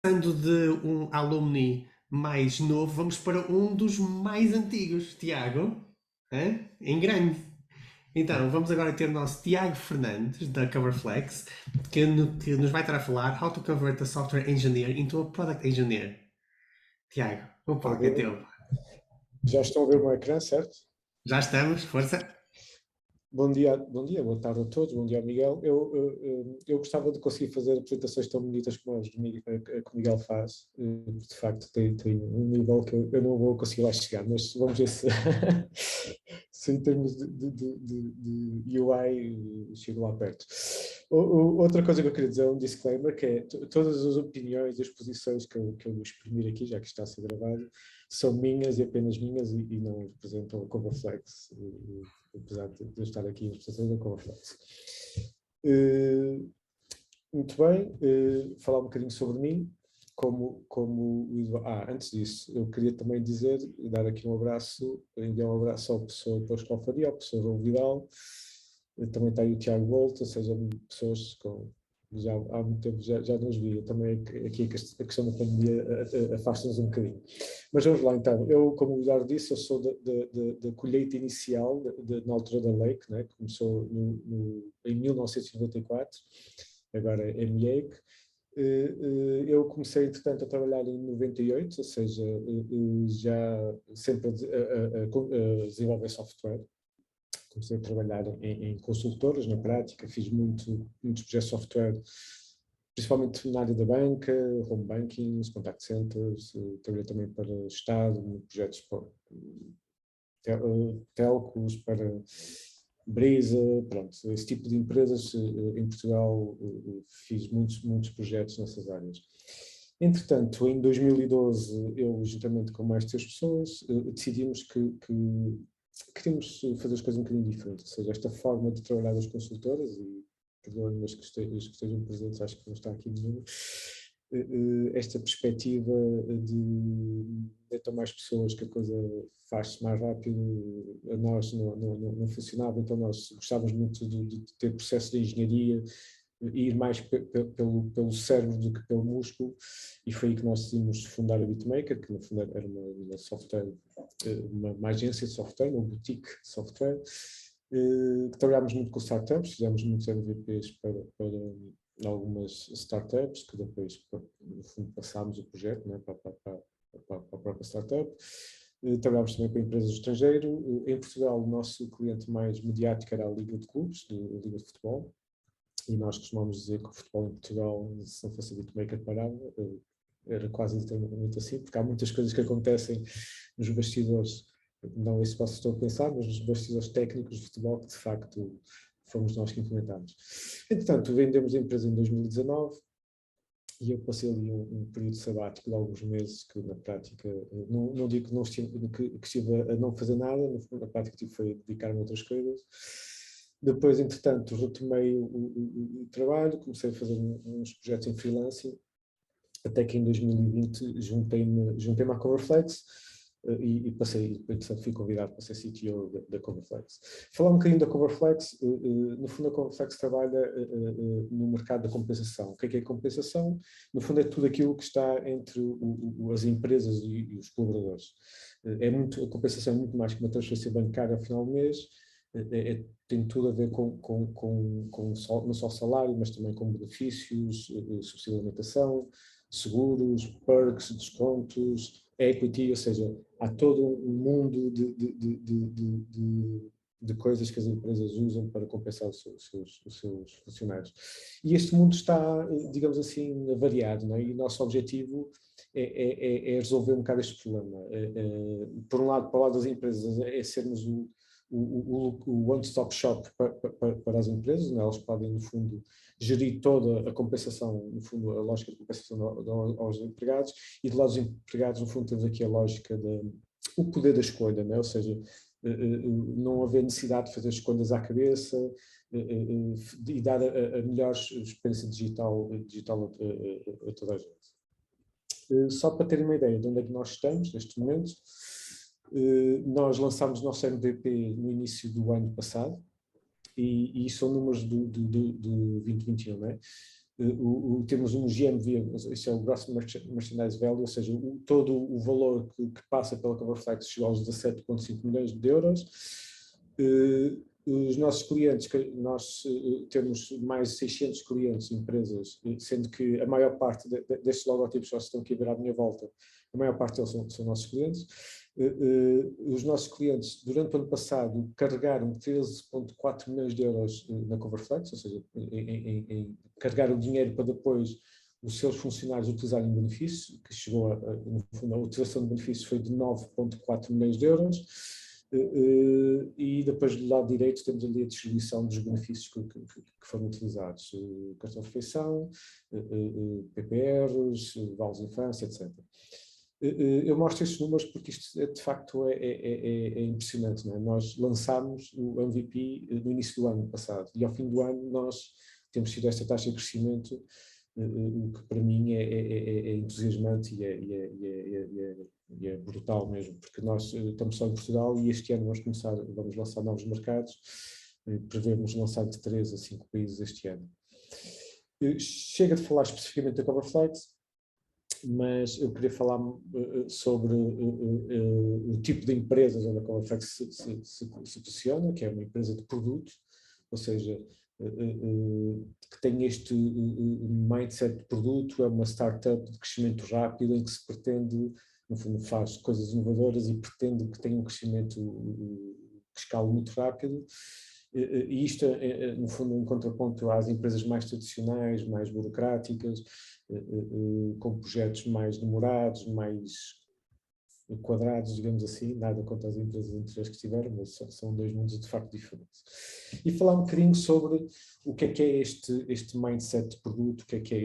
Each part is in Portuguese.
Passando de um alumni mais novo, vamos para um dos mais antigos, Tiago, em grande. Então, vamos agora ter o nosso Tiago Fernandes, da Coverflex, que nos vai estar a falar How to Convert a Software Engineer into a Product Engineer. Tiago, o palco é Maravilha. teu. Já estão a ver o meu ecrã, certo? Já estamos? Força? Bom dia, boa tarde a todos, bom dia ao Miguel. Eu gostava de conseguir fazer apresentações tão bonitas como as que o Miguel faz. De facto, tem um nível que eu não vou conseguir lá chegar, mas vamos ver se, se em termos de UI chego lá perto. Outra coisa que eu queria dizer é um disclaimer, que é todas as opiniões e as posições que eu vou exprimir aqui, já que está a ser gravado, são minhas e apenas minhas e não representam a Coverflex, apesar de eu estar aqui em representação da Coverflex. Muito bem, falar um bocadinho sobre mim, antes disso, eu queria também dizer, dar aqui um abraço, enviar um abraço ao professor Pascoal Faria, ao professor Raul Vidal, também está aí o Tiago Volta, ou seja, pessoas com já há muito tempo já nos vi. Também aqui a questão da pandemia afasta-nos um bocadinho. Mas vamos lá então. Eu, como já disse, eu sou da colheita inicial, na altura da Lake, né, que começou em 1994, agora é MEIC. Eu comecei, entretanto, a trabalhar em 98, ou seja, já sempre a desenvolver software. Comecei a trabalhar em consultoras, na prática, fiz muitos projetos de software, principalmente na área da banca, home banking, contact centers, trabalhei também para o Estado, projetos para telcos, para Brisa, pronto, esse tipo de empresas em Portugal, fiz muitos projetos nessas áreas. Entretanto, em 2012, eu, juntamente com mais 3 pessoas, decidimos que queríamos fazer as coisas um bocadinho diferentes, ou seja, esta forma de trabalhar das consultoras, e perdoem-me os que estejam presentes, acho que não está aqui nenhum, esta perspectiva de ter mais pessoas, que a coisa faz-se mais rápido, a nós não funcionava, então nós gostávamos muito de ter processo de engenharia, ir mais pelo cérebro do que pelo músculo, e foi aí que nós decidimos fundar a Bitmaker, que no fundo era uma software, uma agência de software, uma boutique de software, que trabalhámos muito com startups, fizemos muitos MVPs para algumas startups, que depois, no fundo, passámos o projeto, né, para a própria startup. Trabalhámos também para empresas do estrangeiro. Em Portugal, o nosso cliente mais mediático era a Liga de Clubes, a Liga de Futebol, e nós costumamos dizer que o futebol em Portugal, se não fosse a Bitmaker, parava. Era quase literalmente assim, porque há muitas coisas que acontecem nos bastidores, não isso posso estar a pensar, mas nos bastidores técnicos de futebol, que de facto fomos nós que implementámos. Entretanto, vendemos a empresa em 2019 e eu passei ali um período sabático de alguns meses, que na prática, não digo que, não estive, que estive a não fazer nada, na prática tive foi a dedicar-me a outras coisas. Depois, entretanto, retomei o trabalho, comecei a fazer uns projetos em freelancing, até que em 2020 juntei-me à Coverflex, e passei, entretanto, fui convidado para ser CTO da Coverflex. Falar um bocadinho da Coverflex, no fundo a Coverflex trabalha no mercado da compensação. O que é compensação? No fundo é tudo aquilo que está entre as empresas e os colaboradores. A compensação é muito mais que uma transferência bancária ao final do mês, tem tudo a ver não só salário, mas também com benefícios, subsídio de alimentação, seguros, perks, descontos, equity, ou seja, há todo um mundo de coisas que as empresas usam para compensar os seus funcionários. E este mundo está, digamos assim, variado, não é? E o nosso objetivo é resolver um bocado este problema. Por um lado, para o lado das empresas, é sermos o one-stop shop para as empresas, né? Elas podem, no fundo, gerir toda a compensação, no fundo, a lógica de compensação aos empregados, e do lado dos empregados, no fundo, temos aqui a lógica o poder da escolha, né? Ou seja, não haver necessidade de fazer escolhas à cabeça, e dar a melhor experiência digital a toda a gente. Só para terem uma ideia de onde é que nós estamos neste momento, nós lançámos o nosso MVP no início do ano passado, e são números do 2021, não é? temos um GMV, isso é o Gross Merchandise Value, ou seja, todo o valor que passa pela CoverFlex chegou aos 17,5 milhões de euros. Os nossos clientes, nós temos mais de 600 clientes, empresas, sendo que a maior parte destes logotipos que estão aqui a ver à minha volta, a maior parte deles são nossos clientes. Os nossos clientes, durante o ano passado, carregaram 13,4 milhões de euros na CoverFlex, ou seja, carregaram dinheiro para depois os seus funcionários utilizarem benefícios, que chegou no fundo, a utilização de benefícios foi de 9,4 milhões de euros. E depois do lado direito temos ali a distribuição dos benefícios que foram utilizados, cartão de refeição, PPRs, vales de infância, etc. Eu mostro estes números porque isto de facto é impressionante, não é? Nós lançámos o MVP no início do ano passado e ao fim do ano nós temos tido esta taxa de crescimento, o que para mim é entusiasmante e é brutal mesmo, porque nós estamos só em Portugal e este ano vamos lançar novos mercados, prevemos lançar de 3 a 5 países este ano. Chega de falar especificamente da CoverFlex, mas eu queria falar sobre o tipo de empresas onde a CoverFlex se posiciona, que é uma empresa de produto, ou seja, que tem este mindset de produto, é uma startup de crescimento rápido em que se pretende, no fundo faz coisas inovadoras e pretende que tenha um crescimento que escala muito rápido. E isto, no fundo, em contraponto às empresas mais tradicionais, mais burocráticas, com projetos mais demorados, mais quadrados, digamos assim, nada contra as empresas anteriores que tiveram, mas são dois mundos de facto diferentes. E falar um bocadinho sobre o que é este mindset de produto, o que é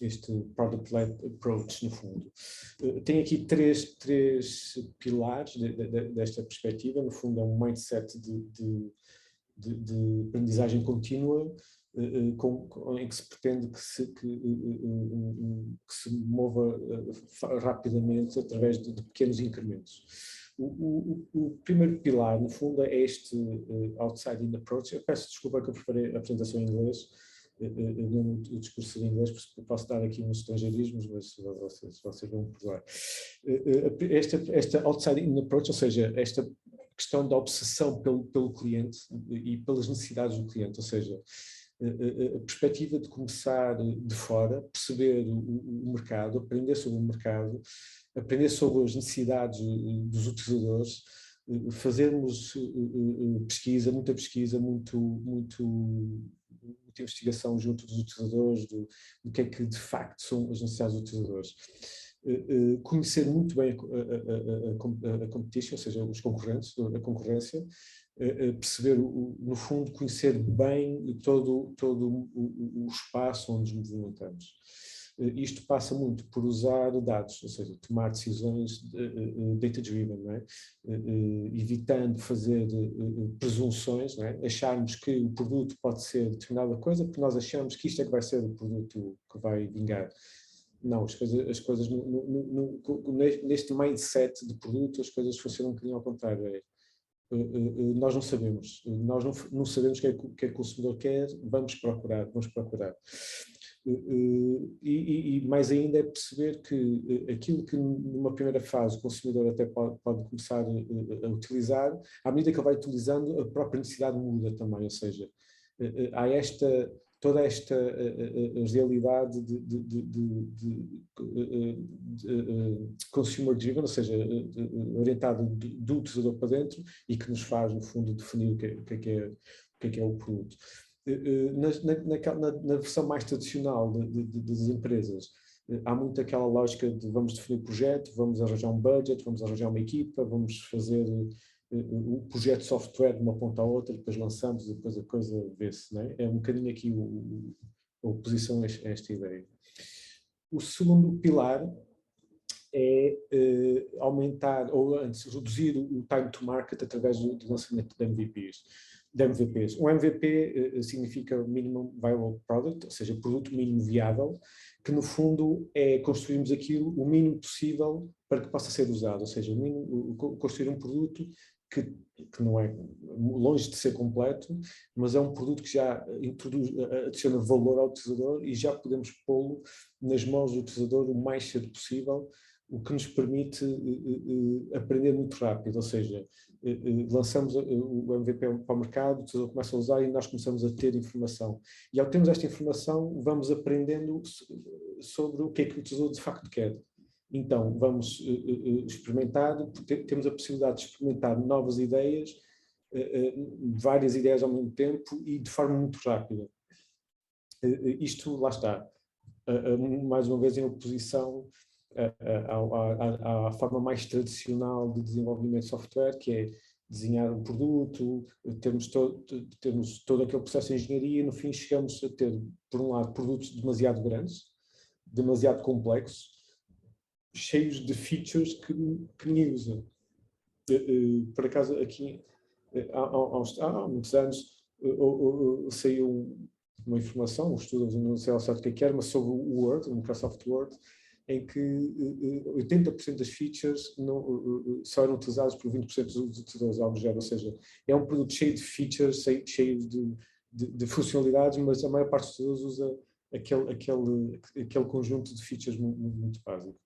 este product-led approach, no fundo. Tem aqui três pilares desta perspectiva, no fundo é um mindset de aprendizagem contínua, em que se pretende que se mova rapidamente através de pequenos incrementos. O primeiro pilar, no fundo, é este outside-in approach. Eu peço desculpa que eu preparei a apresentação em inglês, o discurso em inglês, porque posso dar aqui uns estrangeirismos, mas vocês vão perdoar. Esta outside-in approach, ou seja, esta questão da obsessão pelo cliente e pelas necessidades do cliente, ou seja, a perspectiva de começar de fora, perceber o mercado, aprender sobre o mercado, aprender sobre as necessidades dos utilizadores, fazermos pesquisa, muita investigação junto dos utilizadores, do que é que de facto são as necessidades dos utilizadores. Conhecer muito bem a competition, ou seja, os concorrentes, a concorrência, perceber, no fundo, conhecer bem todo o espaço onde nos movimentamos. Isto passa muito por usar dados, ou seja, tomar decisões data-driven, não é? Evitando fazer presunções, não é? Acharmos que o produto pode ser determinada coisa, porque nós achamos que isto é que vai ser o produto que vai vingar. Não, as coisas neste mindset de produto, as coisas funcionam um bocadinho ao contrário. Nós não sabemos, não sabemos o que é que o consumidor quer, vamos procurar. E mais ainda é perceber que aquilo que numa primeira fase o consumidor até pode começar a utilizar, à medida que ele vai utilizando, a própria necessidade muda também, ou seja, há toda esta realidade de consumer driven, ou seja, orientado do utilizador para dentro e que nos faz, no fundo, definir o que é o produto. Na versão mais tradicional das empresas, há muito aquela lógica de vamos definir o projeto, vamos arranjar um budget, vamos arranjar uma equipa, vamos fazer o projeto de software de uma ponta à outra, depois lançamos e depois a coisa vê-se, não é? É um bocadinho aqui a oposição a esta ideia. O segundo pilar é aumentar, ou antes, reduzir o time to market através do lançamento de MVPs. Um MVP significa Minimum Viable Product, ou seja, produto mínimo viável, que no fundo é construirmos aquilo o mínimo possível para que possa ser usado, ou seja, construir um produto que não é longe de ser completo, mas é um produto que já adiciona valor ao utilizador e já podemos pô-lo nas mãos do utilizador o mais cedo possível, o que nos permite aprender muito rápido, ou seja, lançamos o MVP para o mercado, o utilizador começa a usar e nós começamos a ter informação. E ao termos esta informação, vamos aprendendo sobre o que é que o utilizador de facto quer. Então, vamos experimentar, temos a possibilidade de experimentar novas ideias, várias ideias ao mesmo tempo e de forma muito rápida. Isto, lá está, mais uma vez em oposição à forma mais tradicional de desenvolvimento de software, que é desenhar um produto, termos todo aquele processo de engenharia e no fim chegamos a ter, por um lado, produtos demasiado grandes, demasiado complexos, cheios de features que ninguém usa. Por acaso, aqui, há muitos anos, saiu uma informação, um estudo, não sei ao certo o que era, mas sobre o Word, o Microsoft Word, em que 80% das features só eram utilizadas por 20% dos utilizadores, algo do género, ou seja, é um produto cheio de features, cheio de funcionalidades, mas a maior parte dos utilizadores usa aquele conjunto de features muito básico.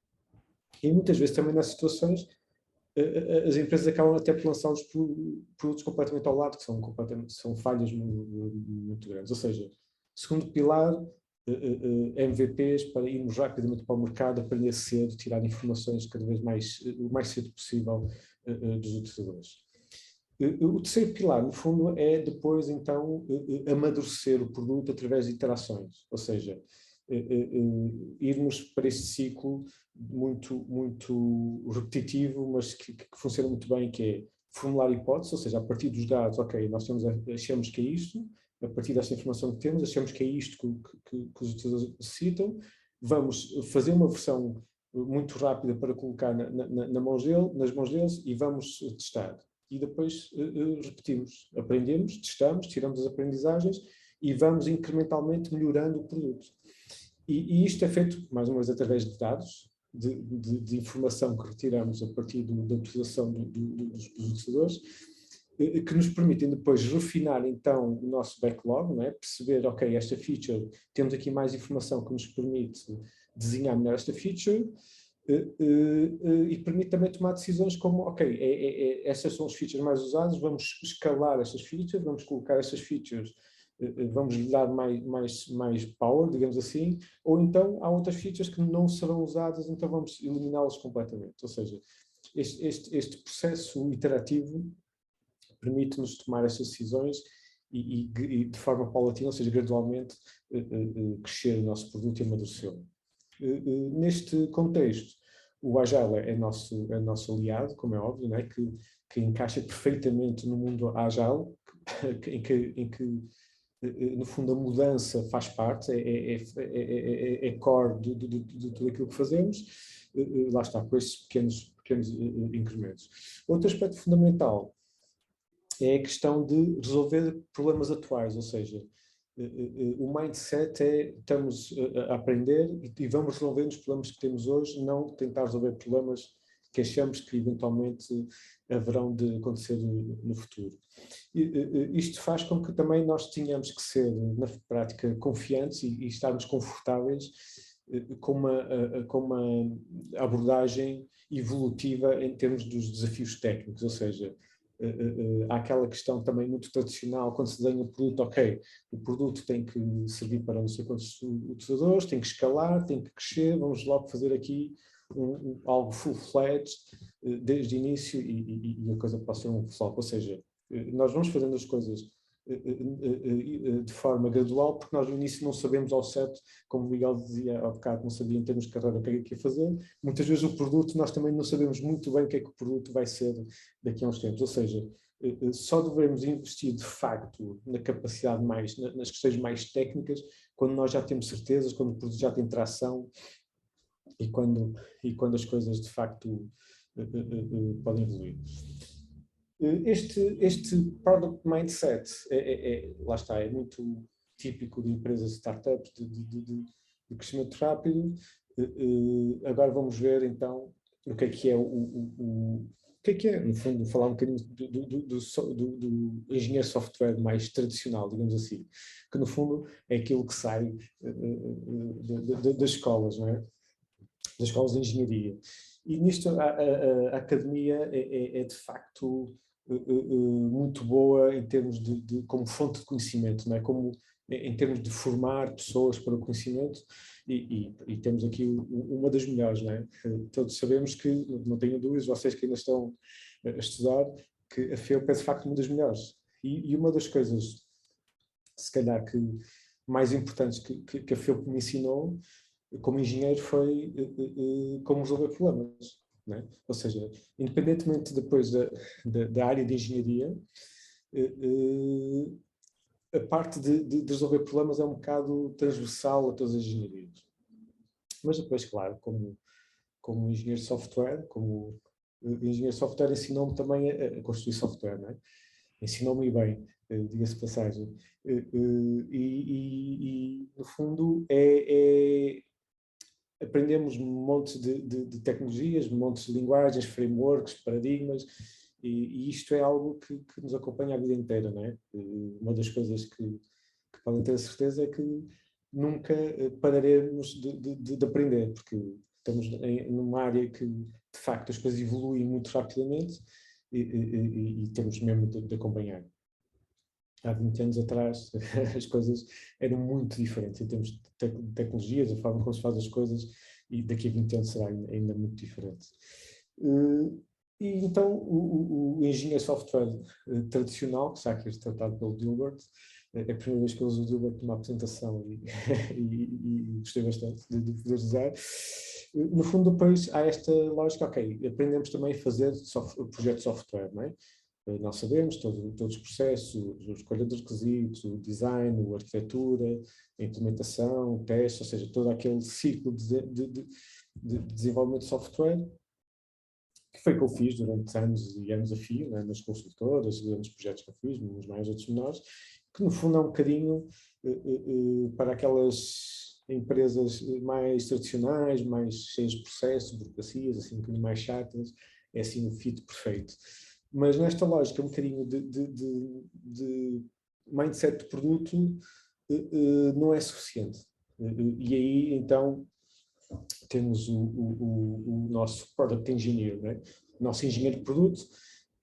E muitas vezes também nas situações as empresas acabam até por lançar os produtos completamente ao lado, que são falhas muito grandes. Ou seja, segundo pilar, MVPs para irmos rapidamente para o mercado, aprender cedo, tirar informações cada vez o mais cedo possível dos utilizadores. O terceiro pilar, no fundo, é depois, então, amadurecer o produto através de interações, ou seja, irmos para este ciclo muito repetitivo, mas que funciona muito bem, que é formular hipóteses, ou seja, a partir dos dados, ok, nós achamos que é isto, a partir desta informação que temos, achamos que é isto que os utilizadores necessitam, vamos fazer uma versão muito rápida para colocar nas mãos deles e vamos testar. E depois repetimos, aprendemos, testamos, tiramos as aprendizagens e vamos incrementalmente melhorando o produto. E isto é feito, mais uma vez, através de dados, de informação que retiramos a partir da utilização dos utilizadores, que nos permitem depois refinar então o nosso backlog, não é? Perceber, ok, esta feature, temos aqui mais informação que nos permite desenhar melhor esta feature, e permite também tomar decisões como, ok, essas são as features mais usadas, vamos escalar estas features, vamos colocar estas features, vamos lhe dar mais power, digamos assim, ou então há outras features que não serão usadas, então vamos eliminá-las completamente. Ou seja, este processo iterativo permite-nos tomar estas decisões e de forma paulatina, ou seja, gradualmente crescer o nosso produto e amadurecê-lo. Neste contexto, o Agile é nosso aliado, como é óbvio, né? que encaixa perfeitamente no mundo Agile, em que no fundo a mudança faz parte, é core de tudo aquilo que fazemos, lá está, com estes pequenos incrementos. Outro aspecto fundamental é a questão de resolver problemas atuais, ou seja, o mindset estamos a aprender e vamos resolver os problemas que temos hoje, não tentar resolver problemas que achamos que eventualmente haverão de acontecer no futuro. Isto faz com que também nós tenhamos que ser, na prática, confiantes e estarmos confortáveis com uma abordagem evolutiva em termos dos desafios técnicos, ou seja, há aquela questão também muito tradicional, quando se desenha um produto, ok, o produto tem que servir para não sei quantos utilizadores, tem que escalar, tem que crescer, vamos logo fazer aqui algo full-fledged desde o início e a coisa pode ser um flop, ou seja, nós vamos fazendo as coisas de forma gradual, porque nós no início não sabemos ao certo, como o Miguel dizia há bocado, não sabia em termos de carreira o que é que ia fazer. Muitas vezes o produto, nós também não sabemos muito bem o que é que o produto vai ser daqui a uns tempos, ou seja, só devemos investir de facto na capacidade nas questões mais técnicas, quando nós já temos certezas, quando o produto já tem tração e quando as coisas de facto podem evoluir. Este product mindset lá está, é muito típico de empresas startups de crescimento rápido. Agora vamos ver então o que é que é? No fundo, falar um bocadinho do engenheiro de software mais tradicional, digamos assim, que no fundo é aquilo que sai das escolas, não é? Das escolas de engenharia. E nisto a academia é de facto muito boa em termos como fonte de conhecimento, não é? Como em termos de formar pessoas para o conhecimento, e temos aqui uma das melhores, não é? Todos sabemos que, não tenho dúvidas, vocês que ainda estão a estudar, que a FEUP é de facto uma das melhores. E uma das coisas, se calhar, que mais importantes que a FEUP me ensinou como engenheiro foi como resolver problemas. Não é? Ou seja, independentemente depois da área de engenharia, a parte de resolver problemas é um bocado transversal a todas as engenharias. Mas depois, claro, como engenheiro de software, como engenheiro de software ensinou-me também a construir software, não é? Ensinou-me bem, diga-se de passagem. E, no fundo, aprendemos um monte de tecnologias, um monte de linguagens, frameworks, paradigmas, e isto é algo que nos acompanha a vida inteira, não é? Uma das coisas que podem ter a certeza é que nunca pararemos de aprender, porque estamos numa área que, de facto, as coisas evoluem muito rapidamente e temos mesmo de acompanhar. Há 20 anos atrás as coisas eram muito diferentes em termos de tecnologias, a forma como se faz as coisas, e daqui a 20 anos será ainda muito diferente. E então o engenheiro de software tradicional, que está aqui tratado pelo Dilbert, é a primeira vez que eu uso o Dilbert numa apresentação e gostei bastante de poder usar. No fundo, depois há esta lógica, ok, aprendemos também a fazer projetos de software, não é? Nós sabemos todos os processos, a escolha dos requisitos, o design, a arquitetura, a implementação, o teste, ou seja, todo aquele ciclo de desenvolvimento de software, que foi que eu fiz durante anos e anos a fio, né, nas consultoras, grandes projetos que eu fiz, uns mais, outros menores, que no fundo é um bocadinho para aquelas empresas mais tradicionais, mais cheias de processos, burocracias, assim um bocadinho mais chatas, é assim o fit perfeito. Mas nesta lógica um bocadinho de mindset de produto não é suficiente. E aí então temos o nosso Product Engineer, né? O nosso engenheiro de produto.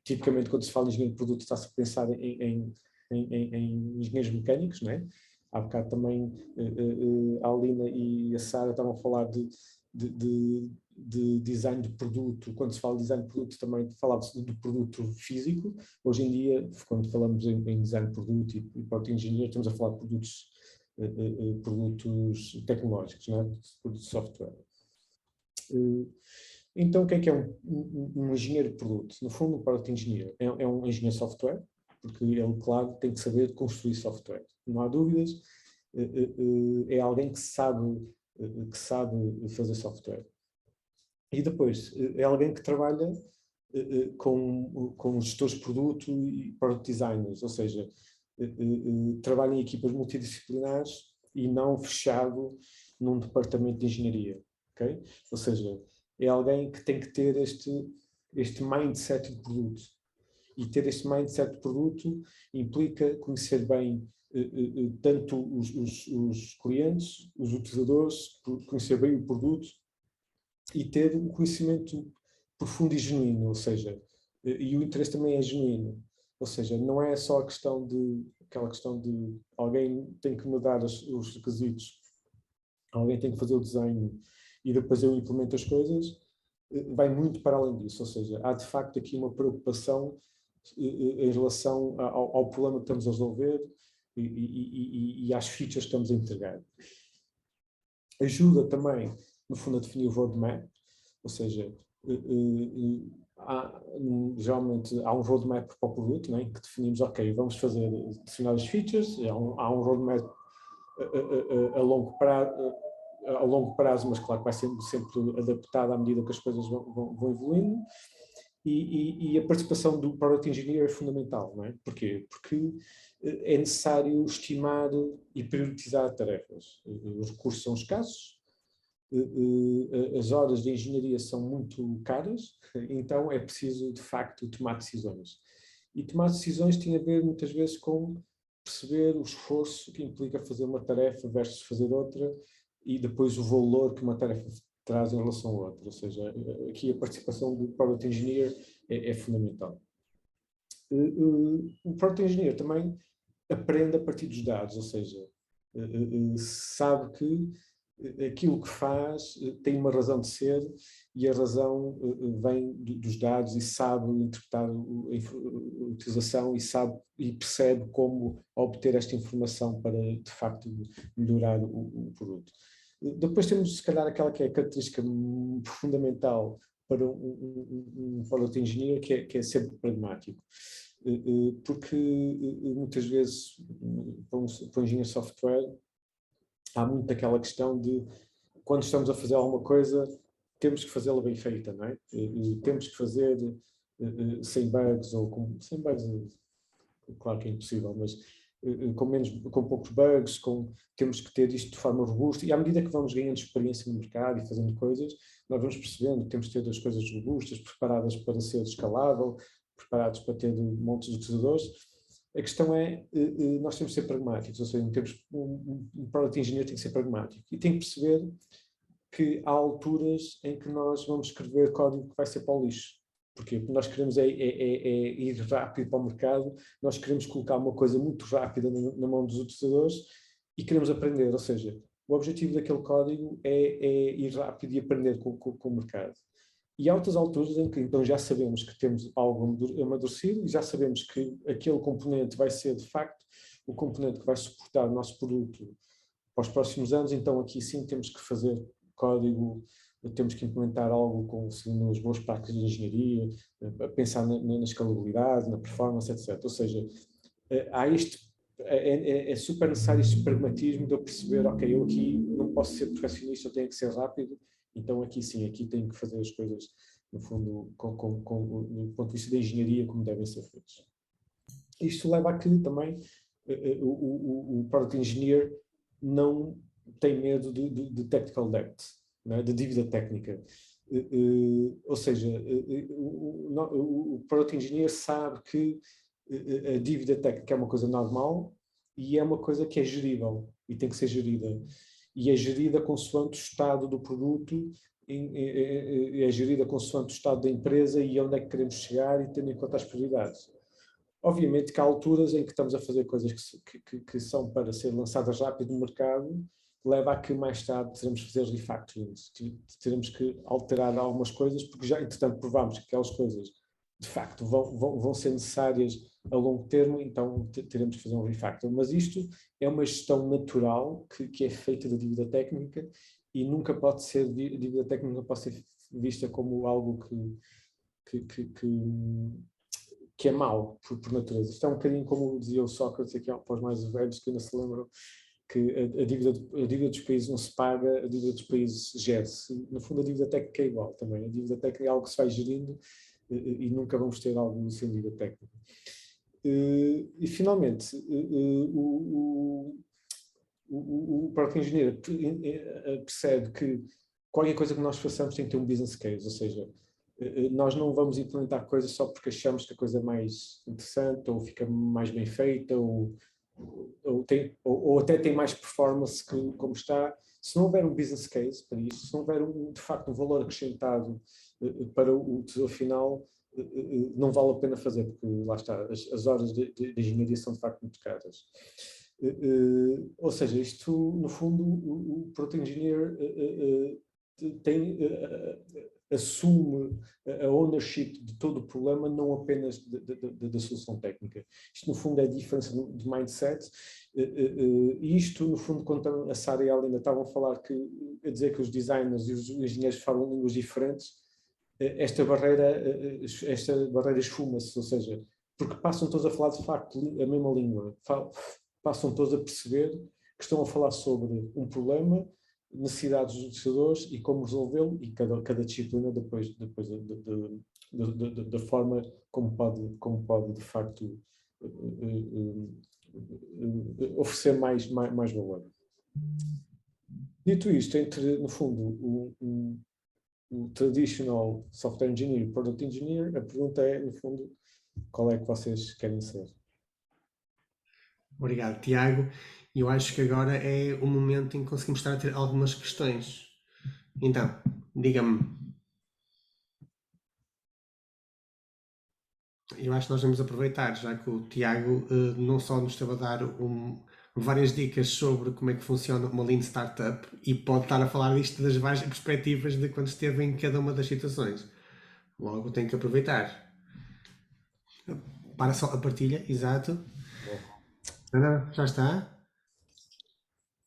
Tipicamente quando se fala em engenheiro de produto está-se a pensar em engenheiros mecânicos, né? Há bocado também a Alina e a Sara estavam a falar de design de produto. Quando se fala de design de produto também falava-se do produto físico. Hoje em dia, quando falamos em design de produto e product engineer, estamos a falar de produtos tecnológicos, né? Produtos de software. Então, o que é um engenheiro de produto? No fundo, um product engineer é um engenheiro de software, porque ele, claro, tem que saber construir software. Não há dúvidas, é alguém que sabe fazer software. E depois, é alguém que trabalha com gestores de produto e product designers, ou seja, trabalha em equipas multidisciplinares e não fechado num departamento de engenharia. Okay? Ou seja, é alguém que tem que ter este mindset de produto. E ter este mindset de produto implica conhecer bem tanto os clientes, os utilizadores, conhecer bem o produto e ter um conhecimento profundo e genuíno, ou seja, e o interesse também é genuíno. Ou seja, não é só aquela questão de alguém tem que mudar os requisitos, alguém tem que fazer o design e depois eu implemento as coisas, vai muito para além disso. Ou seja, há de facto aqui uma preocupação em relação ao problema que estamos a resolver e às features que estamos a entregar. Ajuda também, no fundo, a definir o roadmap, ou seja, geralmente há um roadmap para o produto, né, que definimos, ok, vamos fazer determinadas features, há um roadmap a longo prazo, mas claro que vai sendo sempre adaptado à medida que as coisas vão evoluindo. E a participação do Product Engineer é fundamental, não é? Porquê? Porque é necessário estimar e priorizar tarefas. Os recursos são escassos, as horas de engenharia são muito caras, então é preciso, de facto, tomar decisões. E tomar decisões tem a ver, muitas vezes, com perceber o esforço que implica fazer uma tarefa versus fazer outra, e depois o valor que uma tarefa traz em relação a outra. Ou seja, aqui a participação do Product Engineer é fundamental. O Product Engineer também aprende a partir dos dados, ou seja, sabe que aquilo que faz tem uma razão de ser, e a razão vem dos dados, e sabe interpretar a utilização, e sabe e percebe como obter esta informação para, de facto, melhorar o produto. Depois temos, se calhar, aquela que é a característica fundamental para um Product Engineer, que é ser pragmático. Porque muitas vezes, para um engenheiro de software, há muito aquela questão de, quando estamos a fazer alguma coisa, temos que fazê-la bem feita, não é? Temos que fazer sem bugs, ou sem bugs, claro que é impossível, mas com poucos bugs, temos que ter isto de forma robusta, e à medida que vamos ganhando experiência no mercado e fazendo coisas, nós vamos percebendo que temos que ter as coisas robustas, preparadas para ser escalável, preparados para ter montes de utilizadores. A questão é, nós temos que ser pragmáticos, ou seja, um Product Engineer tem que ser pragmático, e tem que perceber que há alturas em que nós vamos escrever código que vai ser para o lixo. Porquê? Porque nós queremos ir rápido para o mercado, nós queremos colocar uma coisa muito rápida na mão dos utilizadores, e queremos aprender, ou seja, o objetivo daquele código é ir rápido e aprender com o mercado. E há outras alturas em que então já sabemos que temos algo amadurecido, e já sabemos que aquele componente vai ser, de facto, o componente que vai suportar o nosso produto para os próximos anos. Então aqui sim temos que fazer código, temos que implementar algo seguindo as boas práticas de engenharia, pensar na escalabilidade, na performance, etc. Ou seja, é super necessário este pragmatismo de eu perceber, ok, eu aqui não posso ser perfeccionista, eu tenho que ser rápido. Então aqui sim, aqui tenho que fazer as coisas, no fundo, do ponto de vista da engenharia, como devem ser feitas. Isto leva a que também o Product Engineer não tem medo de technical debt, né, de dívida técnica. Ou seja, o Product Engineer sabe que a dívida técnica é uma coisa normal, e é uma coisa que é gerível e tem que ser gerida. E é gerida consoante o estado do produto, é gerida consoante o estado da empresa e onde é que queremos chegar, e tendo em conta as prioridades. Obviamente que há alturas em que estamos a fazer coisas que são para ser lançadas rápido no mercado, leva a que mais tarde teremos que fazer refactoring, teremos que alterar algumas coisas, porque já, entretanto, provamos que aquelas coisas, de facto, vão ser necessárias a longo termo, então teremos que fazer um refactor. Mas isto é uma gestão natural que é feita da dívida técnica, e nunca pode ser, a dívida técnica pode ser vista como algo que é mau, por natureza. Isto é um bocadinho como dizia o Sócrates, aqui para os mais velhos que ainda se lembram, que a dívida dos países não se paga, a dívida dos países gere-se. No fundo, a dívida técnica é igual também. A dívida técnica é algo que se vai gerindo, e nunca vamos ter algo sem dívida técnica. E finalmente, o próprio engenheiro percebe que qualquer coisa que nós façamos tem que ter um business case, ou seja, nós não vamos implementar coisas só porque achamos que a coisa é mais interessante, ou fica mais bem feita, ou até tem mais performance que como está. Se não houver um business case para isso, se não houver de facto um valor acrescentado para o utilizador final, não vale a pena fazer, porque lá está, as horas de engenharia são de facto muito caras. Ou seja, isto no fundo o Product Engineer assume a ownership de todo o problema, não apenas da solução técnica. Isto, no fundo, é a diferença de mindset. E isto, no fundo, quando a Sara e a Helena estavam a falar a dizer que os designers e os engenheiros falam línguas diferentes, esta barreira esfuma-se, ou seja, porque passam todos a falar, de facto, a mesma língua. Passam todos a perceber que estão a falar sobre um problema, necessidades dos utilizadores e como resolvê-lo, e cada disciplina depois da forma como pode de facto oferecer mais valor. Dito isto, entre, no fundo, o traditional software engineer e product engineer, a pergunta é, no fundo, qual é que vocês querem ser? Obrigado, Tiago. E eu acho que agora é o momento em que conseguimos estar a ter algumas questões. Então, diga-me. Eu acho que nós vamos aproveitar, já que o Tiago não só nos esteve a dar várias dicas sobre como é que funciona uma Lean Startup e pode estar a falar disto das várias perspectivas de quando esteve em cada uma das situações. Logo, tem que aproveitar. Para só a partilha, exato. Não, não, já está.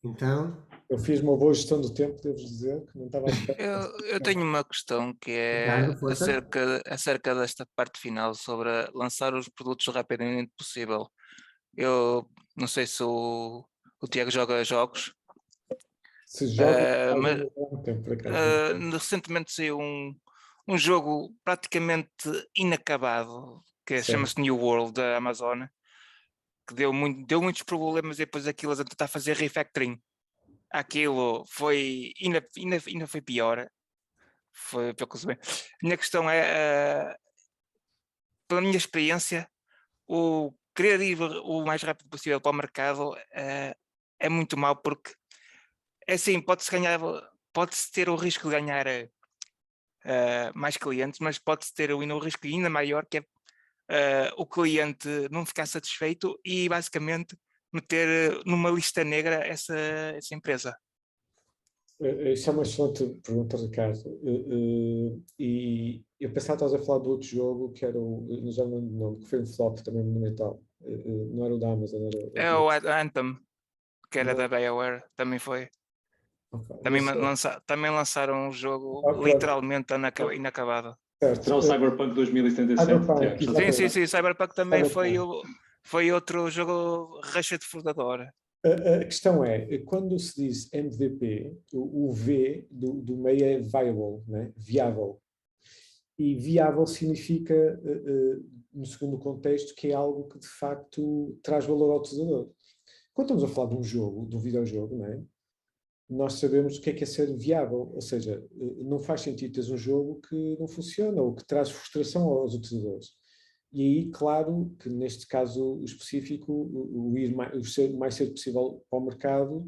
Então, Eu fiz uma boa gestão do tempo, devo dizer, que não estava a esperar. Eu tenho uma questão que Ricardo, é força. acerca desta parte final sobre lançar os produtos o rapidamente possível. Eu não sei se o Tiago joga jogos, Se joga, mas faz um tempo, por acaso. recentemente saiu um jogo praticamente inacabado, que chama-se New World, da Amazon, que deu muitos problemas e depois aquilo a tentar fazer refactoring. Aquilo foi, ainda foi pior. Foi pelo que eu soube. A minha questão é, pela minha experiência, o querer ir o mais rápido possível para o mercado é muito mau, porque é assim, pode-se ter o risco de ganhar mais clientes, mas pode-se ter o risco ainda maior, que é o cliente não ficar satisfeito e basicamente meter numa lista negra essa empresa. Isso é uma excelente pergunta, Ricardo. E eu pensava que estavas a falar do outro jogo, que era não já não lembro do nome, que foi um flop também monumental. Não era o da Amazon, era É o Anthem, que era não, da BioWare, também foi. okay, Também lançaram um jogo pronto, literalmente inacabado. certo. Será o Cyberpunk 2077, Cyberpunk, Tiago? Sim, exatamente. sim. Cyberpunk também Cyberpunk. foi outro jogo racha de fundador. A questão é, quando se diz MVP, o V do meio é viable, né? Viável. E viável significa, no segundo contexto, que é algo que de facto traz valor ao utilizador. Quando estamos a falar de um jogo, de um videojogo, não é? Nós sabemos o que é ser viável, ou seja, não faz sentido teres um jogo que não funciona ou que traz frustração aos utilizadores. E aí, claro, que neste caso específico, o ser o mais cedo possível para o mercado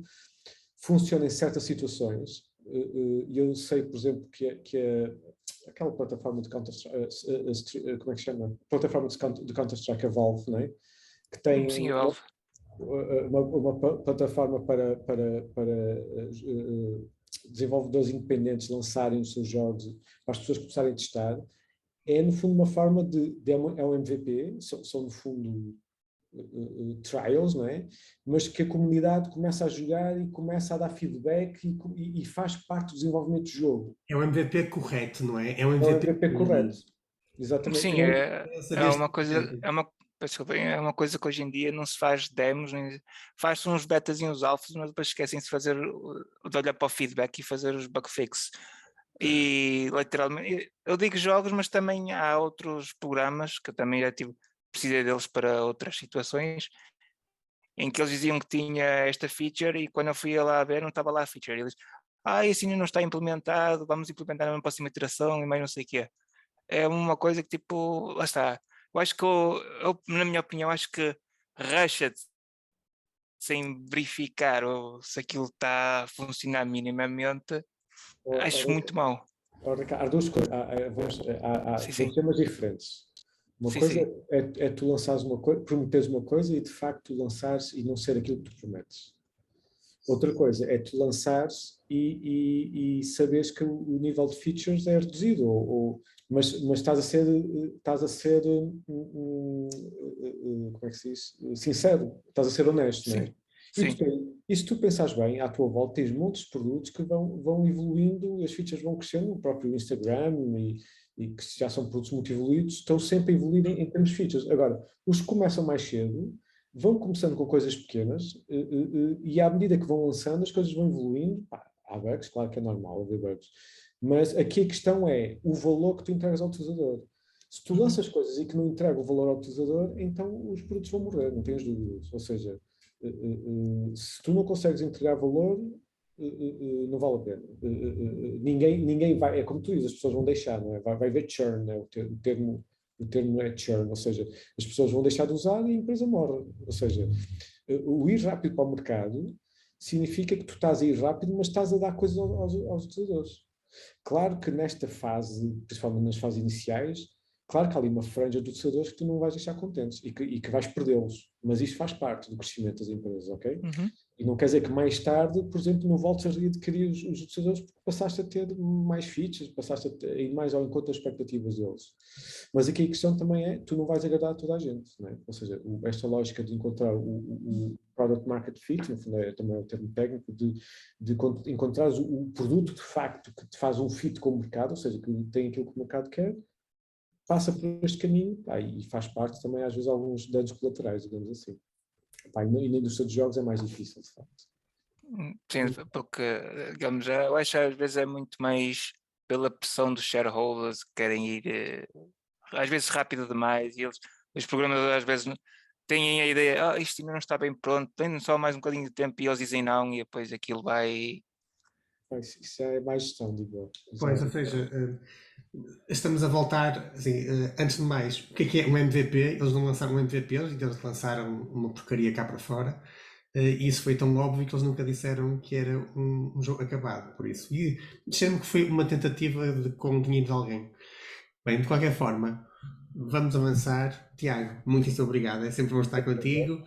funciona em certas situações. E eu sei, por exemplo, que aquela plataforma de Counter-Strike, como é que se chama? Plataforma de Counter-Strike, a Valve, não é? Que tem Sim, Valve. uma plataforma para desenvolvedores independentes lançarem os seus jogos para as pessoas começarem a testar. É, no fundo, uma forma é um MVP, são no fundo trials, não é? Mas que a comunidade começa a jogar e começa a dar feedback e faz parte do desenvolvimento do jogo. É o MVP correto, não é? É o É um MVP, MVP correto. Exatamente. Sim, é uma coisa, desculpa. é uma coisa que hoje em dia não se faz demos, faz-se uns betas e uns alfas, mas depois esquecem-se de fazer, de olhar para o feedback e fazer os bug fix. E literalmente, eu digo jogos, mas também há outros programas que eu também já precisei deles para outras situações, em que eles diziam que tinha esta feature e quando eu fui lá ver não estava lá a feature. Eles, isso ainda não está implementado, vamos implementar na próxima iteração e mais não sei o quê. É uma coisa que tipo, lá está. Eu acho que na minha opinião, acho que rusha sem verificar ou se aquilo está a funcionar minimamente, acho muito mau. Há duas coisas, há Sim. temas diferentes. Uma coisa Sim. é tu lançares uma coisa, prometeres uma coisa e de facto lançares e não ser aquilo que tu prometes. Outra coisa é tu lançares e saberes que o nível de features é reduzido, mas estás a ser como é que se diz? Sincero, estás a ser honesto, não é? E se tu pensares bem, à tua volta tens muitos produtos que vão evoluindo, as features vão crescendo, o próprio Instagram e que já são produtos muito evoluídos, estão sempre a evoluir em termos de features. Agora, os que começam mais cedo vão começando com coisas pequenas e à medida que vão lançando as coisas vão evoluindo. Há bugs, claro que é normal haver bugs, mas aqui a questão é o valor que tu entregas ao utilizador. Se tu lanças coisas e que não entrega o valor ao utilizador, então os produtos vão morrer, não tens dúvidas. Ou seja, se tu não consegues entregar valor, não vale a pena. Ninguém vai, é como tu dizes, as pessoas vão deixar, não é? Vai haver churn, né? O termo é churn, ou seja, as pessoas vão deixar de usar e a empresa morre. Ou seja, o ir rápido para o mercado significa que tu estás a ir rápido, mas estás a dar coisas aos utilizadores. Claro que nesta fase, principalmente nas fases iniciais, claro que há ali uma franja de utilizadores que tu não vais deixar contentes e que vais perdê-los, mas isto faz parte do crescimento das empresas, ok? Uhum. E não quer dizer que mais tarde, por exemplo, não voltes a readquirir os utilizadores porque passaste a ter mais features, passaste a ir mais ao encontro das expectativas deles. Mas aqui a questão também é, tu não vais agradar a toda a gente, não é? Ou seja, esta lógica de encontrar o product market fit, no fundo é também o termo técnico, de encontrares o produto de facto que te faz um fit com o mercado, ou seja, que tem aquilo que o mercado quer, passa por este caminho, e faz parte também às vezes alguns danos colaterais, digamos assim. E na indústria de jogos é mais difícil, de facto. Sim, porque, digamos, eu acho que às vezes é muito mais pela pressão dos shareholders que querem ir às vezes rápido demais, e os programadores às vezes têm a ideia, isto ainda não está bem pronto, tem só mais um bocadinho de tempo, e eles dizem não, e depois aquilo vai... Isso é mais gestão, digo eu. Pois, ou seja, estamos a voltar, assim, antes de mais, o que é um MVP? Eles não lançaram um MVP, eles lançaram uma porcaria cá para fora, e isso foi tão óbvio que eles nunca disseram que era um jogo acabado, por isso. E disseram que foi uma tentativa com o dinheiro de alguém. Bem, de qualquer forma, vamos avançar. Tiago, muitíssimo obrigado, é sempre bom estar contigo.